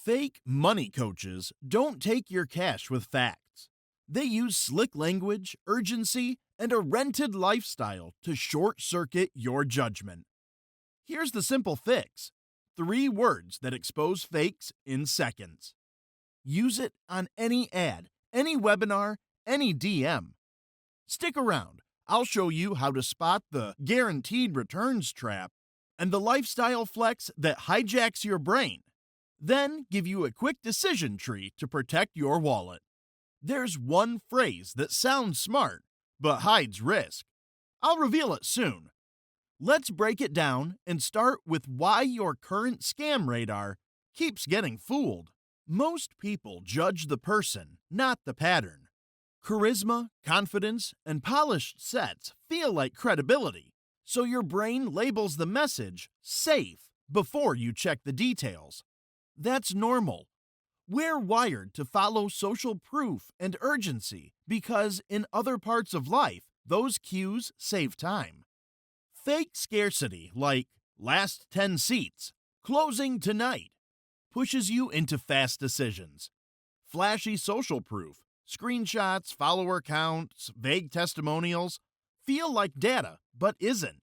Fake money coaches don't take your cash with facts. They use slick language, urgency, and a rented lifestyle to short circuit your judgment. Here's the simple fix: 3 words that expose fakes in seconds. Use it on any ad, any webinar, any DM. Stick around. I'll show you how to spot the guaranteed returns trap and the lifestyle flex that hijacks your brain. Then give you a quick decision tree to protect your wallet. There's one phrase that sounds smart, but hides risk. I'll reveal it soon. Let's break it down and start with why your current scam radar keeps getting fooled. Most people judge the person, not the pattern. Charisma, confidence, and polished sets feel like credibility, so your brain labels the message safe before you check the details. That's normal. We're wired to follow social proof and urgency because in other parts of life, those cues save time. Fake scarcity, like last 10 seats, closing tonight, pushes you into fast decisions. Flashy social proof, screenshots, follower counts, vague testimonials, feel like data, but isn't.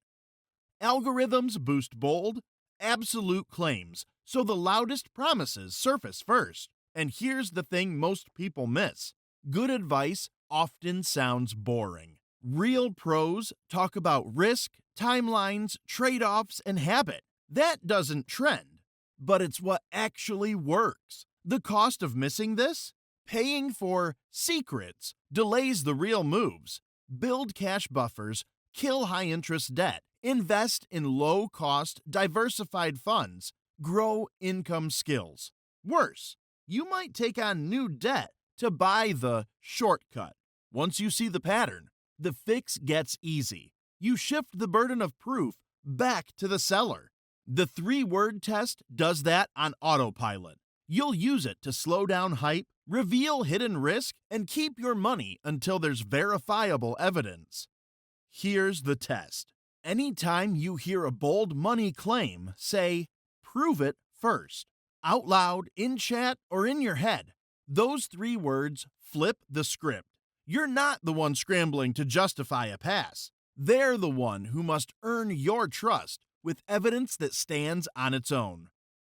Algorithms boost bold, absolute claims, so the loudest promises surface first. And here's the thing most people miss: good advice often sounds boring. Real pros talk about risk, timelines, trade-offs, and habit. That doesn't trend, but it's what actually works. The cost of missing this? Paying for secrets delays the real moves. Build cash buffers, kill high-interest debt, invest in low-cost, diversified funds, grow income skills. Worse, you might take on new debt to buy the shortcut. Once you see the pattern, the fix gets easy. You shift the burden of proof back to the seller. The 3-word test does that on autopilot. You'll use it to slow down hype, reveal hidden risk, and keep your money until there's verifiable evidence. Here's the test. Anytime you hear a bold money claim, say, "Prove it first." Out loud, in chat, or in your head. Those 3 words flip the script. You're not the one scrambling to justify a pass. They're the one who must earn your trust with evidence that stands on its own.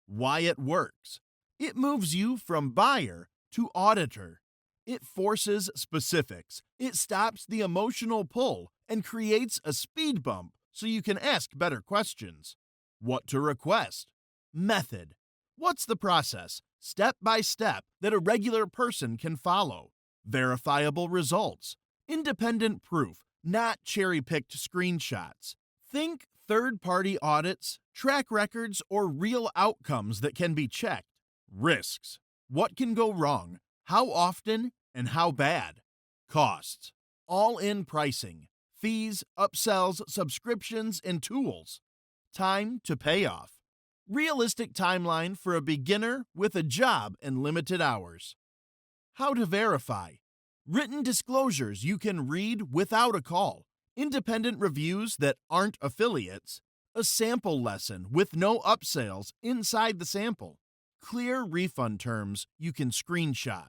Why it works. It moves you from buyer to auditor. It forces specifics. It stops the emotional pull and creates a speed bump so you can ask better questions. What to request? Method. What's the process, step by step, that a regular person can follow? Verifiable results. Independent proof, not cherry-picked screenshots. Think third-party audits, track records, or real outcomes that can be checked. Risks. What can go wrong? How often? And how bad? Costs. All-in pricing. Fees, upsells, subscriptions, and tools. Time to payoff. Realistic timeline for a beginner with a job and limited hours. How to verify. Written disclosures you can read without a call. Independent reviews that aren't affiliates. A sample lesson with no upsells inside the sample. Clear refund terms you can screenshot.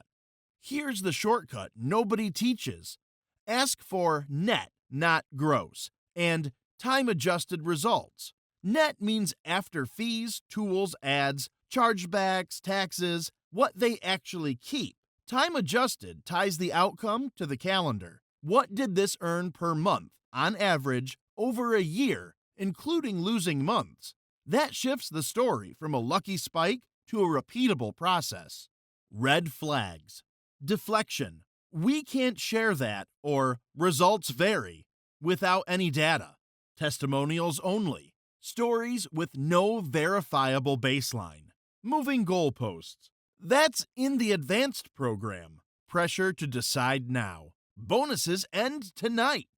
Here's the shortcut nobody teaches. Ask for net, not gross, and time-adjusted results. Net means after fees, tools, ads, chargebacks, taxes, what they actually keep. Time-adjusted ties the outcome to the calendar. What did this earn per month, on average, over a year, including losing months? That shifts the story from a lucky spike to a repeatable process. Red flags. Deflection. We can't share that, or results vary, without any data. Testimonials only. Stories with no verifiable baseline. Moving goalposts. That's in the advanced program. Pressure to decide now. Bonuses end tonight.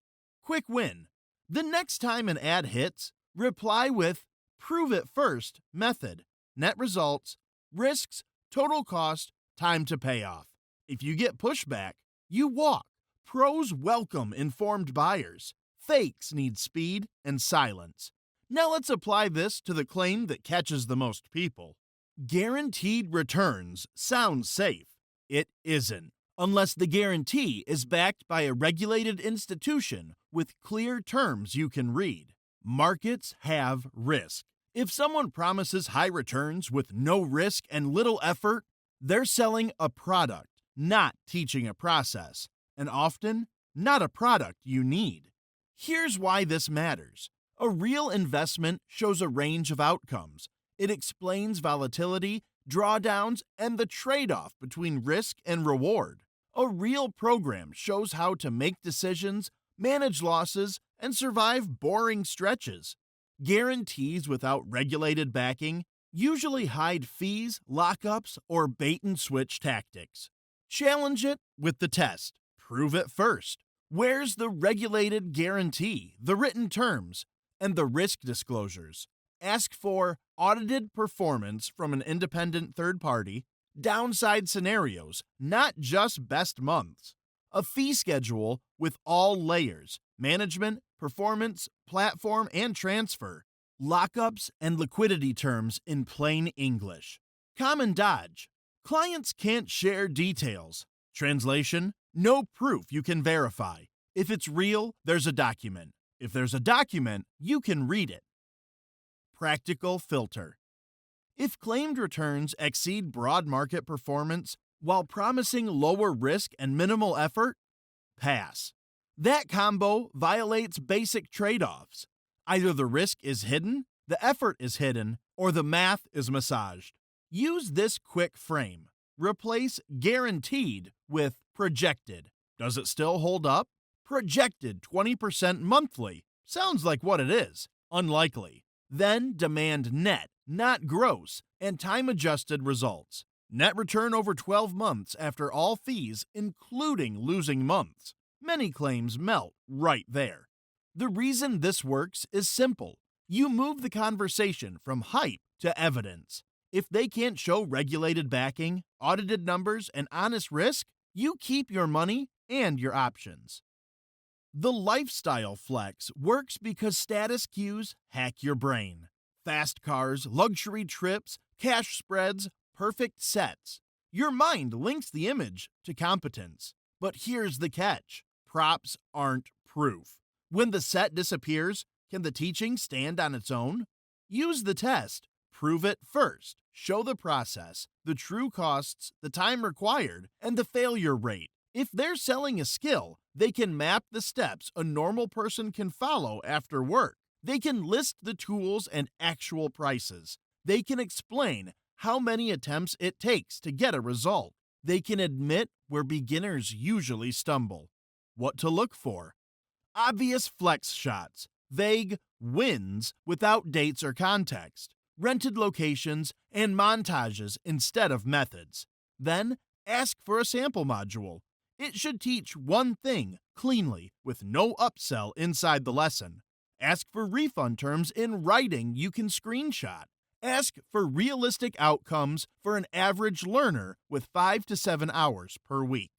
Quick win. The next time an ad hits, reply with "Prove it first" method. Net results, risks, total cost, time to payoff. If you get pushback, you walk. Pros welcome informed buyers. Fakes need speed and silence. Now let's apply this to the claim that catches the most people. Guaranteed returns sounds safe. It isn't, unless the guarantee is backed by a regulated institution with clear terms you can read. Markets have risk. If someone promises high returns with no risk and little effort, they're selling a product, not teaching a process, and often not a product you need. Here's why this matters. A real investment shows a range of outcomes. It explains volatility, drawdowns, and the trade off between risk and reward. A real program shows how to make decisions, manage losses, and survive boring stretches. Guarantees without regulated backing usually hide fees, lockups, or bait and switch tactics. Challenge it with the test. Prove it first. Where's the regulated guarantee, the written terms, and the risk disclosures? Ask for audited performance from an independent third party, downside scenarios, not just best months, a fee schedule with all layers, management, performance, platform, and transfer, lockups and liquidity terms in plain English. Common dodge. Clients can't share details. Translation: no proof you can verify. If it's real, there's a document. If there's a document, you can read it. Practical filter. If claimed returns exceed broad market performance while promising lower risk and minimal effort, pass. That combo violates basic trade-offs. Either the risk is hidden, the effort is hidden, or the math is massaged. Use this quick frame. Replace guaranteed with projected. Does it still hold up? Projected 20% monthly. Sounds like what it is. Unlikely. Then demand net, not gross, and time-adjusted results. Net return over 12 months after all fees, including losing months. Many claims melt right there. The reason this works is simple. You move the conversation from hype to evidence. If they can't show regulated backing, audited numbers, and honest risk, you keep your money and your options. The lifestyle flex works because status cues hack your brain. Fast cars, luxury trips, cash spreads, perfect sets. Your mind links the image to competence. But here's the catch. Props aren't proof. When the set disappears, can the teaching stand on its own? Use the test. Prove it first. Show the process, the true costs, the time required, and the failure rate. If they're selling a skill, they can map the steps a normal person can follow after work. They can list the tools and actual prices. They can explain how many attempts it takes to get a result. They can admit where beginners usually stumble. What to look for? Obvious flex shots, vague wins without dates or context, rented locations, and montages instead of methods. Then ask for a sample module. It should teach one thing cleanly with no upsell inside the lesson. Ask for refund terms in writing you can screenshot. Ask for realistic outcomes for an average learner with 5 to 7 hours per week.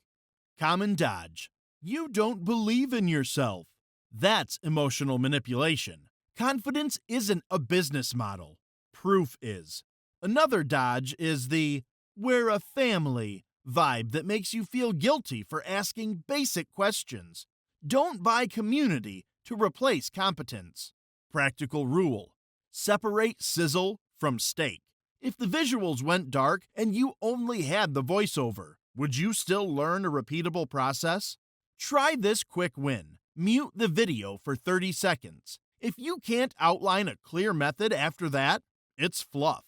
Common dodge. You don't believe in yourself. That's emotional manipulation. Confidence isn't a business model. Proof is. Another dodge is the "we're a family" vibe that makes you feel guilty for asking basic questions. Don't buy community to replace competence. Practical rule. Separate sizzle from steak. If the visuals went dark and you only had the voiceover, would you still learn a repeatable process? Try this quick win. Mute the video for 30 seconds. If you can't outline a clear method after that, it's fluff.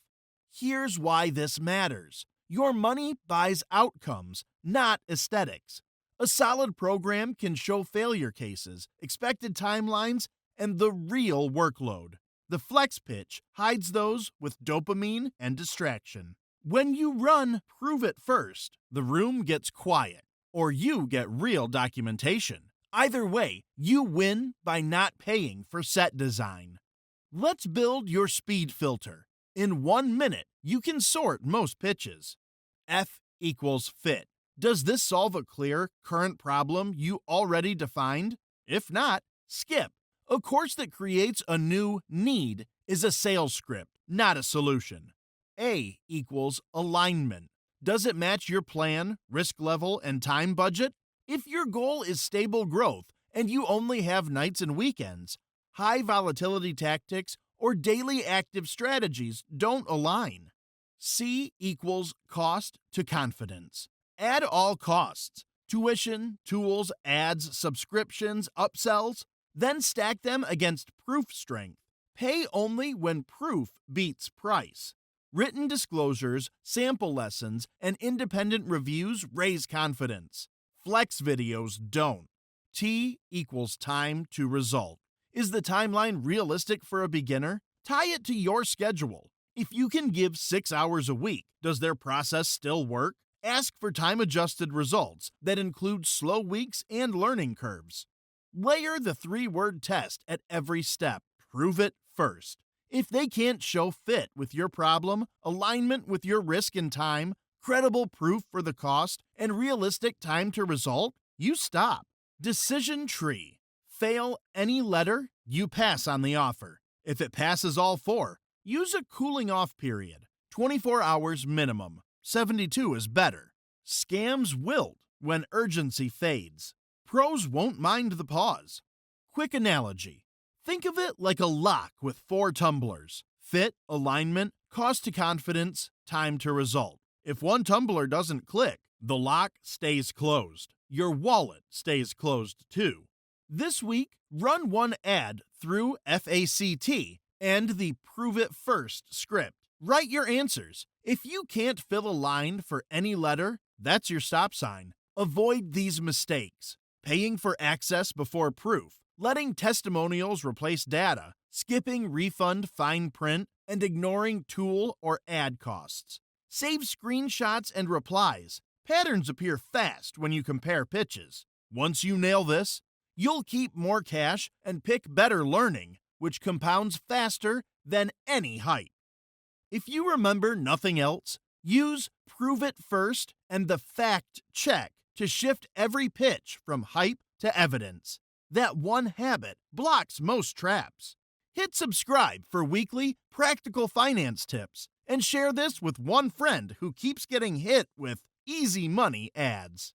Here's why this matters. Your money buys outcomes, not aesthetics. A solid program can show failure cases, expected timelines, and the real workload. The flex pitch hides those with dopamine and distraction. When you run prove it first, the room gets quiet, or you get real documentation. Either way, you win by not paying for set design. Let's build your speed filter. In 1 minute, you can sort most pitches. F equals fit. Does this solve a clear, current problem you already defined? If not, skip. A course that creates a new need is a sales script, not a solution. A equals alignment. Does it match your plan, risk level, and time budget? If your goal is stable growth and you only have nights and weekends, high volatility tactics or daily active strategies don't align. C equals cost to confidence. Add all costs: tuition, tools, ads, subscriptions, upsells, then stack them against proof strength. Pay only when proof beats price. Written disclosures, sample lessons, and independent reviews raise confidence. Flex videos don't. T equals time to result. Is the timeline realistic for a beginner? Tie it to your schedule. If you can give 6 hours a week, does their process still work? Ask for time-adjusted results that include slow weeks and learning curves. Layer the 3-word test at every step. Prove it first. If they can't show fit with your problem, alignment with your risk and time, credible proof for the cost, and realistic time to result, you stop. Decision tree. Fail any letter, you pass on the offer. If it passes all 4, use a cooling off period. 24 hours minimum. 72 is better. Scams wilt when urgency fades. Pros won't mind the pause. Quick analogy. Think of it like a lock with 4 tumblers: fit, alignment, cost to confidence, time to result. If one tumbler doesn't click, the lock stays closed. Your wallet stays closed too. This week, run one ad through F.A.C.T and the Prove It First script. Write your answers. If you can't fill a line for any letter, that's your stop sign. Avoid these mistakes: paying for access before proof, letting testimonials replace data, skipping refund fine print, and ignoring tool or ad costs. Save screenshots and replies. Patterns appear fast when you compare pitches. Once you nail this, you'll keep more cash and pick better learning, which compounds faster than any hype. If you remember nothing else, use Prove It First and the Fact Check to shift every pitch from hype to evidence. That one habit blocks most traps. Hit subscribe for weekly practical finance tips and share this with one friend who keeps getting hit with easy money ads.